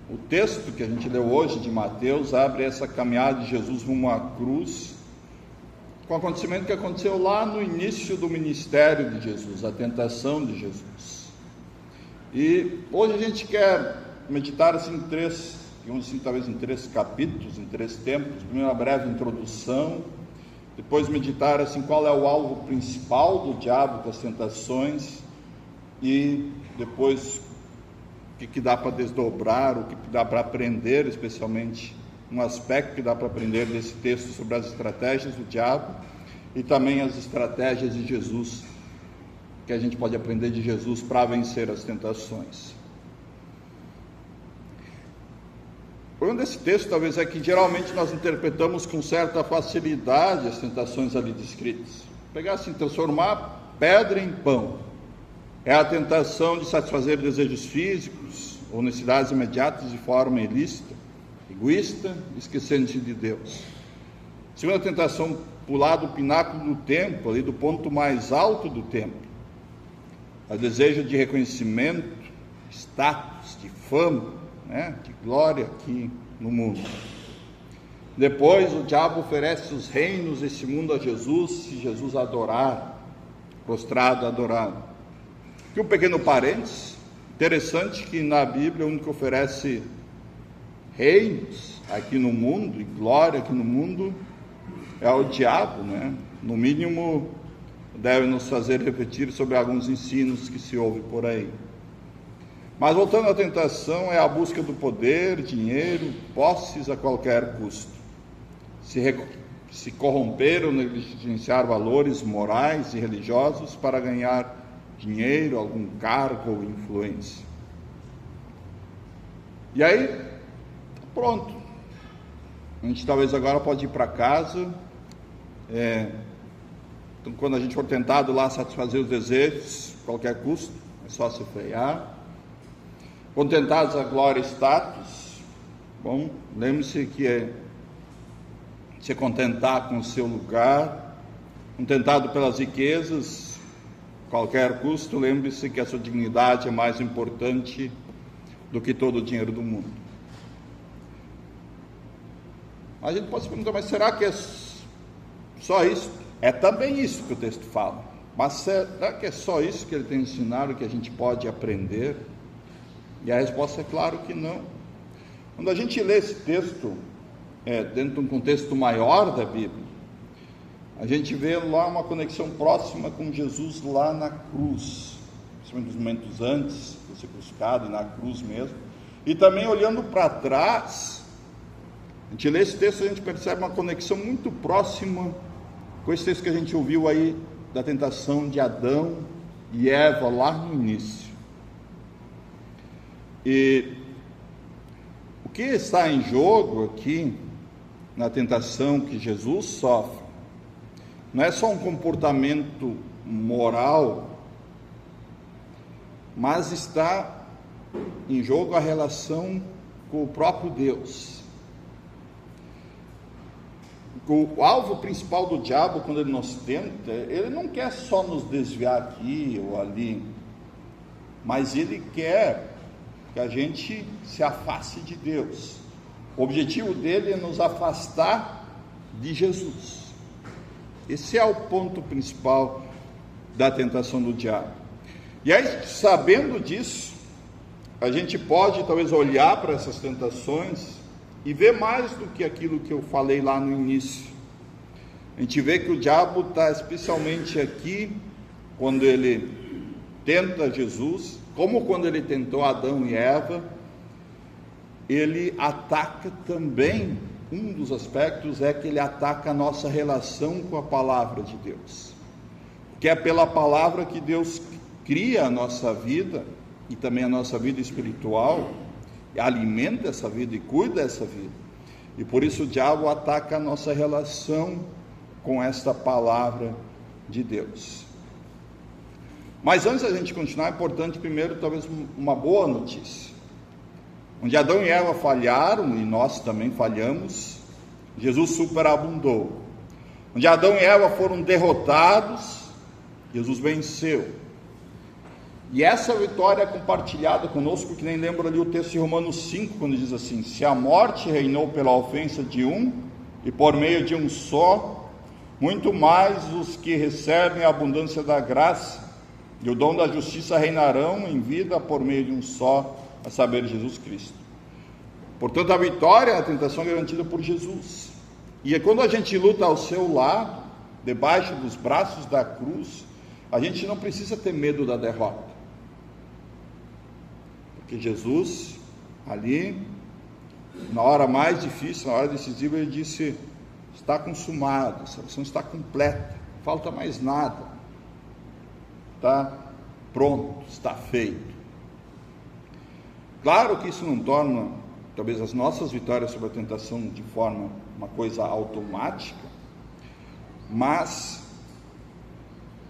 O texto que a gente leu hoje de Mateus abre essa caminhada de Jesus rumo à cruz, com o acontecimento que aconteceu lá no início do ministério de Jesus, a tentação de Jesus. E hoje a gente quer meditar assim em três, digamos assim, talvez em três capítulos, em três tempos. Primeiro, uma breve introdução, depois meditar assim qual é o alvo principal do diabo, das tentações, e depois o que dá para desdobrar, o que dá para aprender, especialmente um aspecto que dá para aprender desse texto sobre as estratégias do diabo e também as estratégias de Jesus, que a gente pode aprender de Jesus para vencer as tentações. O problema desse texto talvez é que geralmente nós interpretamos com certa facilidade as tentações ali descritas. Pegar assim, transformar pedra em pão. É a tentação de satisfazer desejos físicos ou necessidades imediatas de forma ilícita, egoísta, esquecendo-se de Deus. Segunda tentação, pular do pináculo do templo, ali do ponto mais alto do templo. O desejo de reconhecimento, status, de fama, de glória aqui no mundo. Depois o diabo oferece os reinos desse mundo a Jesus, se Jesus adorar, prostrado, adorado. Aqui um pequeno parênteses, interessante que na Bíblia o único que oferece reinos aqui no mundo, e glória aqui no mundo, é o diabo, No mínimo, deve nos fazer refletir sobre alguns ensinos que se ouvem por aí. Mas voltando à tentação, é a busca do poder, dinheiro, posses a qualquer custo. Se corromper ou negligenciar valores morais e religiosos para ganhar dinheiro, algum cargo ou influência. E aí, pronto. A gente talvez agora pode ir para casa. Então, quando a gente for tentado lá satisfazer os desejos, a qualquer custo, é só se frear. Quando tentados a glória e status, bom, lembre-se que é se contentar com o seu lugar. Tentado pelas riquezas, qualquer custo, lembre-se que a sua dignidade é mais importante do que todo o dinheiro do mundo. A gente pode se perguntar, mas será que é só isso? É também isso que o texto fala, mas será que é só isso que ele tem ensinado, que a gente pode aprender? E a resposta é claro que não. Quando a gente lê esse texto, dentro de um contexto maior da Bíblia, a gente vê lá uma conexão próxima com Jesus lá na cruz, principalmente nos momentos antes de ser crucificado e na cruz mesmo, e também olhando para trás, a gente lê esse texto, a gente percebe uma conexão muito próxima com esse texto que a gente ouviu aí, da tentação de Adão e Eva lá no início. E o que está em jogo aqui, na tentação que Jesus sofre, não é só um comportamento moral, mas está em jogo a relação com o próprio Deus. O alvo principal do diabo, quando ele nos tenta, ele não quer só nos desviar aqui ou ali, mas ele quer que a gente se afaste de Deus. O objetivo dele é nos afastar de Jesus. Esse é o ponto principal da tentação do diabo. E aí, sabendo disso, a gente pode talvez olhar para essas tentações e ver mais do que aquilo que eu falei lá no início. A gente vê que o diabo está especialmente aqui, quando ele tenta Jesus, como quando ele tentou Adão e Eva, ele ataca também. Um dos aspectos é que ele ataca a nossa relação com a palavra de Deus, que é pela palavra que Deus cria a nossa vida e também a nossa vida espiritual, e alimenta essa vida e cuida dessa vida, e por isso o diabo ataca a nossa relação com esta palavra de Deus. Mas antes da gente continuar, é importante primeiro talvez uma boa notícia. Onde Adão e Eva falharam, e nós também falhamos, Jesus superabundou. Onde Adão e Eva foram derrotados, Jesus venceu. E essa vitória é compartilhada conosco, que nem lembra ali o texto de Romanos 5, quando diz assim: se a morte reinou pela ofensa de um, e por meio de um só, muito mais os que recebem a abundância da graça e o dom da justiça reinarão em vida por meio de um só, a saber, Jesus Cristo. Portanto, a vitória, a tentação é garantida por Jesus. E é quando a gente luta ao seu lado, debaixo dos braços da cruz, a gente não precisa ter medo da derrota. Porque Jesus, ali, na hora mais difícil, na hora decisiva, ele disse: está consumado, a salvação está completa, não falta mais nada, está pronto, está feito. Claro que isso não torna, talvez, as nossas vitórias sobre a tentação de forma, uma coisa automática, mas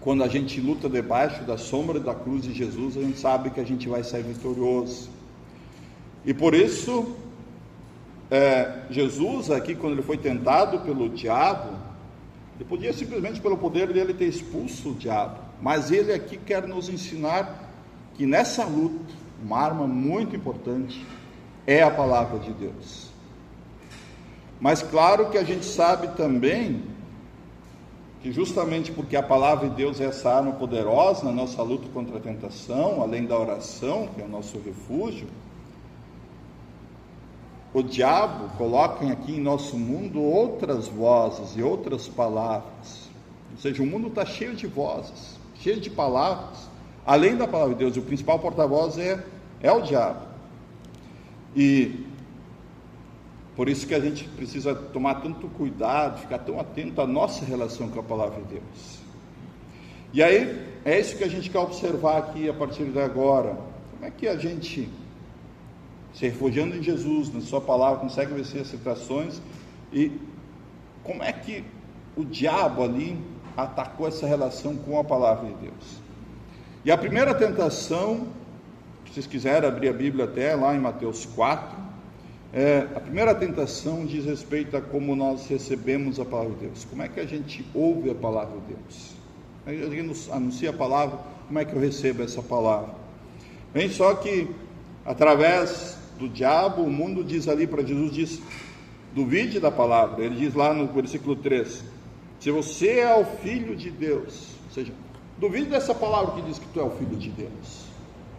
quando a gente luta debaixo da sombra da cruz de Jesus, a gente sabe que a gente vai sair vitorioso. E por isso, Jesus aqui, quando ele foi tentado pelo diabo, ele podia simplesmente, pelo poder dele, ter expulso o diabo, mas ele aqui quer nos ensinar que nessa luta, uma arma muito importante é a palavra de Deus. Mas claro que a gente sabe também que justamente porque a palavra de Deus é essa arma poderosa na nossa luta contra a tentação, além da oração, que é o nosso refúgio, o diabo coloca aqui em nosso mundo outras vozes e outras palavras. Ou seja, o mundo está cheio de vozes, cheio de palavras, além da palavra de Deus. O principal porta-voz é o diabo. E por isso que a gente precisa tomar tanto cuidado, ficar tão atento à nossa relação com a palavra de Deus. E aí, é isso que a gente quer observar aqui a partir de agora. Como é que a gente, se refugiando em Jesus, na sua palavra, consegue vencer as tentações, e como é que o diabo ali atacou essa relação com a palavra de Deus? E a primeira tentação, se vocês quiserem abrir a Bíblia até lá em Mateus 4, a primeira tentação diz respeito a como nós recebemos a palavra de Deus. Como é que a gente ouve a palavra de Deus? Alguém nos anuncia a palavra, como é que eu recebo essa palavra? Bem, só que através do diabo, o mundo diz ali para Jesus, diz: duvide da palavra. Ele diz lá no versículo 3, se você é o Filho de Deus, ou seja, duvide dessa palavra que diz que tu é o Filho de Deus,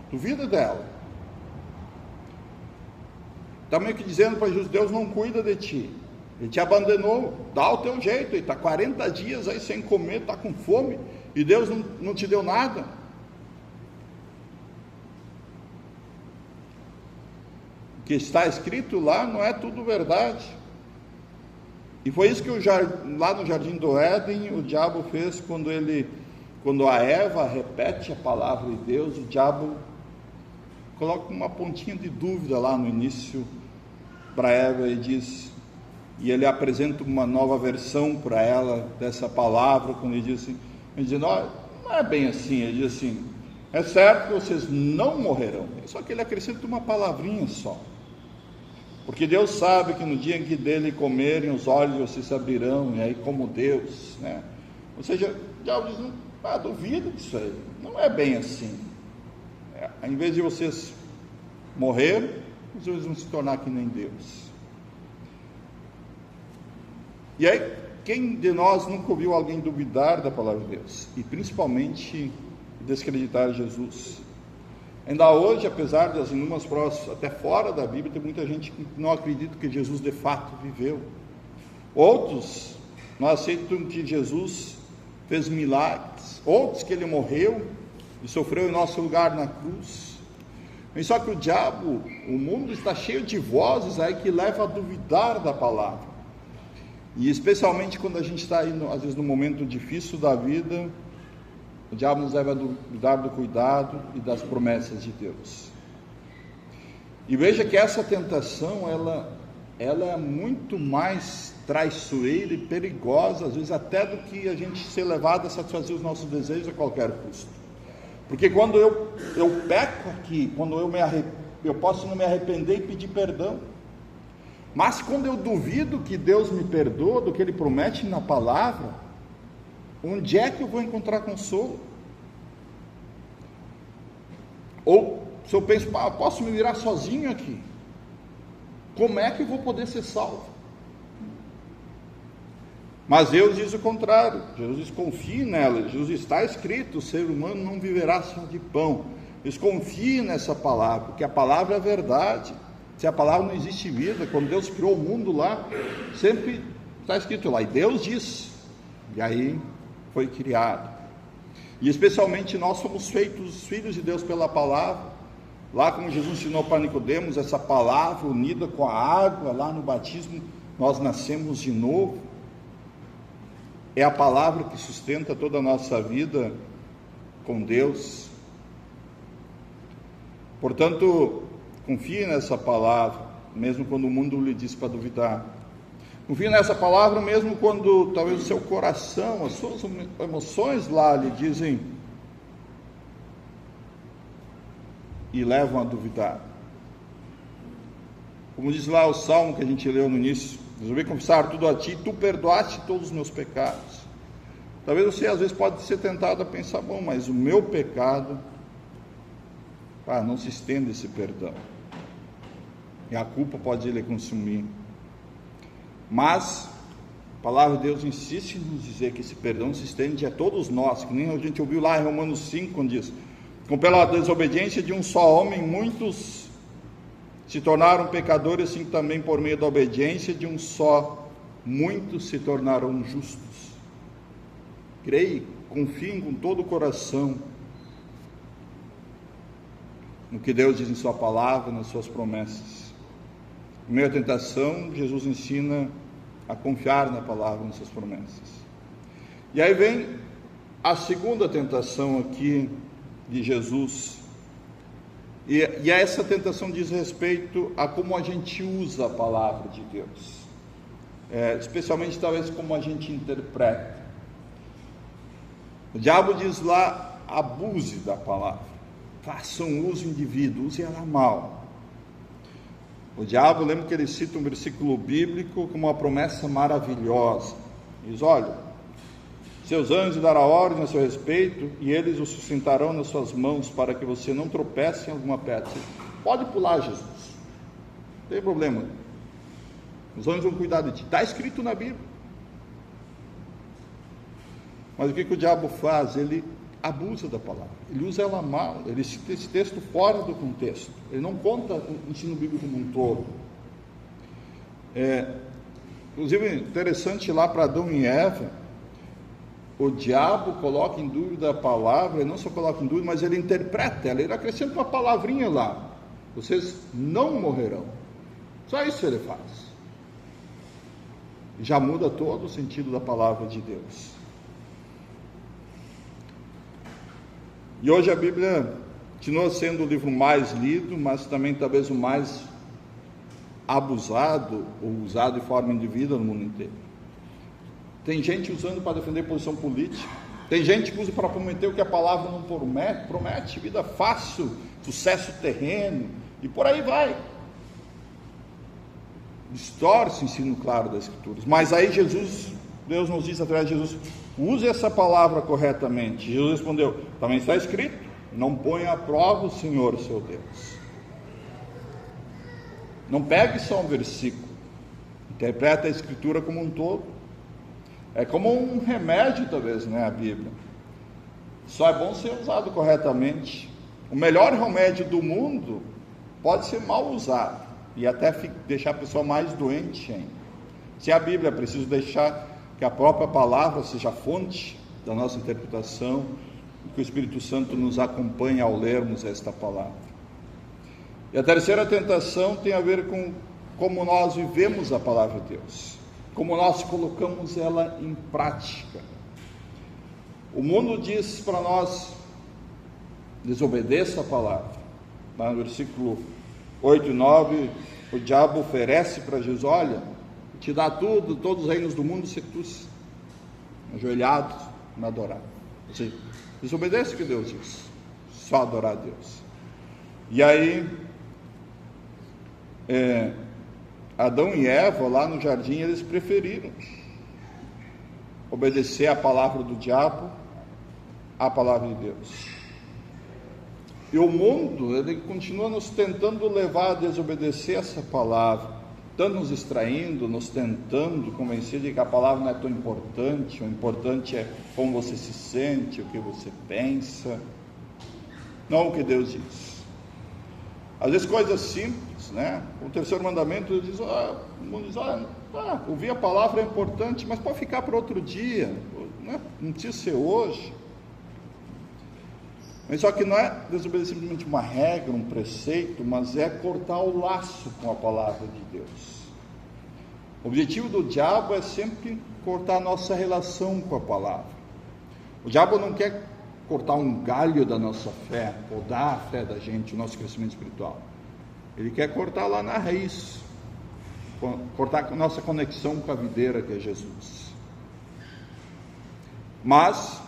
duvida dela. Está meio que dizendo para Jesus: Deus não cuida de ti, Ele te abandonou, dá o teu jeito, Ele está 40 dias aí sem comer, está com fome, e Deus não te deu nada. O que está escrito lá não é tudo verdade. E foi isso que lá no Jardim do Éden, o diabo fez quando a Eva repete a palavra de Deus, o diabo coloca uma pontinha de dúvida lá no início para Eva e ele apresenta uma nova versão para ela dessa palavra, quando ele diz assim, não é bem assim. Ele diz assim: é certo que vocês não morrerão, só que ele acrescenta uma palavrinha só, porque Deus sabe que no dia em que dele comerem, os olhos de vocês se abrirão, e aí como Deus, né? Ou seja, o diabo diz: duvido disso aí, não é bem assim. Em vez de vocês morrerem, vocês vão se tornar que nem Deus. E aí, quem de nós nunca ouviu alguém duvidar da palavra de Deus? E principalmente desacreditar Jesus? Ainda hoje, apesar das inúmeras provas, até fora da Bíblia, tem muita gente que não acredita que Jesus de fato viveu. Outros não aceitam que Jesus fez milagres. Outros que ele morreu e sofreu em nosso lugar na cruz. Mas só que o diabo, o mundo está cheio de vozes aí que levam a duvidar da palavra. E especialmente quando a gente está aí, às vezes, no momento difícil da vida, o diabo nos leva a duvidar do cuidado e das promessas de Deus. E veja que essa tentação, ela é muito mais traiçoeira e perigosa, às vezes até do que a gente ser levado a satisfazer os nossos desejos a qualquer custo. Porque quando eu peco aqui, quando eu posso não me arrepender e pedir perdão, mas quando eu duvido que Deus me perdoa do que Ele promete na palavra, onde é que eu vou encontrar consolo? Ou se eu penso, posso me virar sozinho aqui, como é que eu vou poder ser salvo? Mas Deus diz o contrário. Jesus diz, confie nela. Jesus diz, está escrito, o ser humano não viverá só de pão. Eles confiem nessa palavra, porque a palavra é a verdade. Se a palavra não existe vida, quando Deus criou o mundo lá, sempre está escrito lá, e Deus diz, e aí foi criado. E especialmente nós somos feitos filhos de Deus pela palavra. Lá como Jesus ensinou para Nicodemos, essa palavra unida com a água, lá no batismo, nós nascemos de novo. É a palavra que sustenta toda a nossa vida com Deus. Portanto, confie nessa palavra, mesmo quando o mundo lhe diz para duvidar. Confie nessa palavra mesmo quando talvez o seu coração, as suas emoções lá lhe dizem e levam a duvidar. Como diz lá o salmo que a gente leu no início, resolvi confessar tudo a ti, tu perdoaste todos os meus pecados. Talvez você às vezes pode ser tentado a pensar, bom, mas o meu pecado, não se estende esse perdão. E a culpa pode lhe consumir. Mas a palavra de Deus insiste em nos dizer que esse perdão se estende a todos nós, que nem a gente ouviu lá em Romanos 5, quando diz, como pela desobediência de um só homem, muitos se tornaram pecadores, assim também por meio da obediência de um só, muitos se tornaram justos. Creia, confiem com todo o coração no que Deus diz em sua palavra, nas suas promessas. Em meio à tentação, Jesus ensina a confiar na palavra, nas suas promessas. E aí vem a segunda tentação aqui de Jesus. E essa tentação diz respeito a como a gente usa a palavra de Deus. Especialmente talvez como a gente interpreta. O diabo diz lá, abuse da palavra. Faça um uso indevido, use ela mal. O diabo, lembra que ele cita um versículo bíblico com uma promessa maravilhosa. Diz, olha, seus anjos darão ordem a seu respeito e eles o sustentarão nas suas mãos para que você não tropece em alguma pedra. Você pode pular, Jesus, não tem problema. Os anjos vão cuidar de ti. Está escrito na Bíblia. Mas o que o diabo faz? Ele abusa da palavra, ele usa ela mal, ele cita esse texto fora do contexto, ele não conta o ensino bíblico como um todo. Inclusive, interessante lá para Adão e Eva, o diabo coloca em dúvida a palavra, ele não só coloca em dúvida, mas ele interpreta ela, ele acrescenta uma palavrinha lá, vocês não morrerão, só isso ele faz, já muda todo o sentido da palavra de Deus. E hoje a Bíblia continua sendo o livro mais lido, mas também talvez o mais abusado ou usado de forma indevida no mundo inteiro. Tem gente usando para defender posição política, tem gente que usa para prometer o que a palavra não promete vida fácil, sucesso terreno, e por aí vai. Distorce o ensino claro das Escrituras. Mas aí Deus nos diz através de Jesus, use essa palavra corretamente. Jesus respondeu, também está escrito, não ponha à prova o Senhor, seu Deus. Não pegue só um versículo, interpreta a Escritura como um todo. É como um remédio, talvez, né, a Bíblia. Só é bom ser usado corretamente. O melhor remédio do mundo pode ser mal usado e até deixar a pessoa mais doente ainda. Se a Bíblia precisa deixar que a própria palavra seja a fonte da nossa interpretação, e que o Espírito Santo nos acompanhe ao lermos esta palavra. E a terceira tentação tem a ver com como nós vivemos a palavra de Deus, como nós colocamos ela em prática. O mundo diz para nós, desobedeça a palavra. Lá no versículo 8 e 9, o diabo oferece para Jesus, olha, te dá tudo, todos os reinos do mundo, se tu ajoelhados me adorar. Você desobedece o que Deus diz, só adorar a Deus. E aí, Adão e Eva, lá no jardim, eles preferiram obedecer a palavra do diabo à palavra de Deus. E o mundo, ele continua nos tentando levar a desobedecer essa palavra, tanto nos distraindo, nos tentando convencer de que a palavra não é tão importante, o importante é como você se sente, o que você pensa, não o que Deus diz. Às vezes coisas simples, né? O terceiro mandamento, ele diz, o mundo diz, ouvir a palavra é importante, mas pode ficar para outro dia, né? Não precisa ser hoje. Mas só que não é desobedecer simplesmente uma regra, um preceito, mas é cortar o laço com a palavra de Deus. O objetivo do diabo é sempre cortar a nossa relação com a palavra. O diabo não quer cortar um galho da nossa fé, podar a fé da gente, o nosso crescimento espiritual. Ele quer cortar lá na raiz, cortar a nossa conexão com a videira que é Jesus. Mas,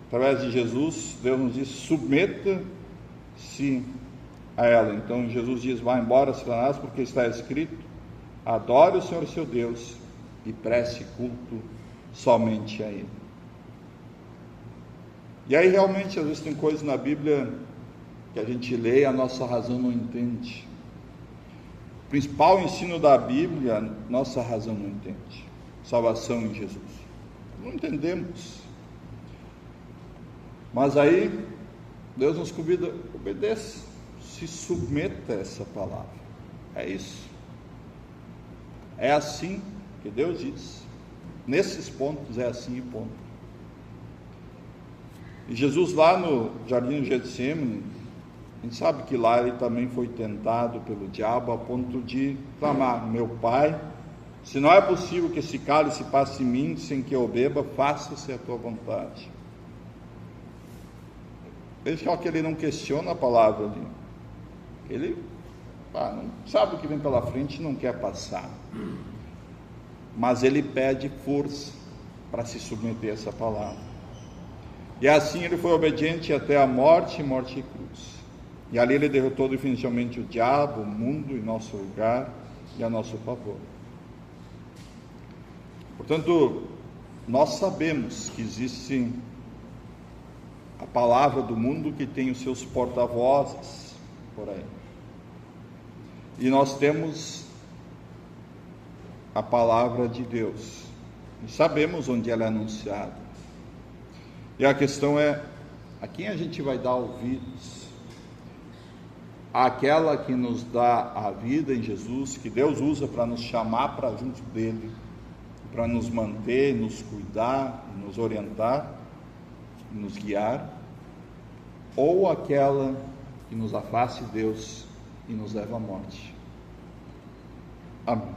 através de Jesus, Deus nos diz, submeta-se a ela. Então Jesus diz, vá embora, Satanás, porque está escrito, adore o Senhor seu Deus e preste culto somente a Ele. E aí realmente, às vezes tem coisas na Bíblia que a gente lê e a nossa razão não entende. O principal ensino da Bíblia, nossa razão não entende. Salvação em Jesus. Não entendemos. Mas aí, Deus nos convida, obedeça, se submeta a essa palavra. É isso. É assim que Deus diz. Nesses pontos é assim e ponto. E Jesus lá no jardim de Getsemane, a gente sabe que lá ele também foi tentado pelo diabo a ponto de clamar, meu Pai, se não é possível que esse cálice passe em mim sem que eu beba, faça-se a tua vontade. Veja que ele não questiona a palavra ali. Ele não sabe o que vem pela frente e não quer passar. Mas ele pede força para se submeter a essa palavra. E assim ele foi obediente até a morte e cruz. E ali ele derrotou definitivamente o diabo, o mundo em nosso lugar e a nosso favor. Portanto, nós sabemos que existe a palavra do mundo que tem os seus porta-vozes por aí. E nós temos a palavra de Deus. E sabemos onde ela é anunciada. E a questão é, a quem a gente vai dar ouvidos? Aquela que nos dá a vida em Jesus, que Deus usa para nos chamar para junto dele, para nos manter, nos cuidar, nos orientar, nos guiar, ou aquela que nos afasta de Deus e nos leva à morte? Amém.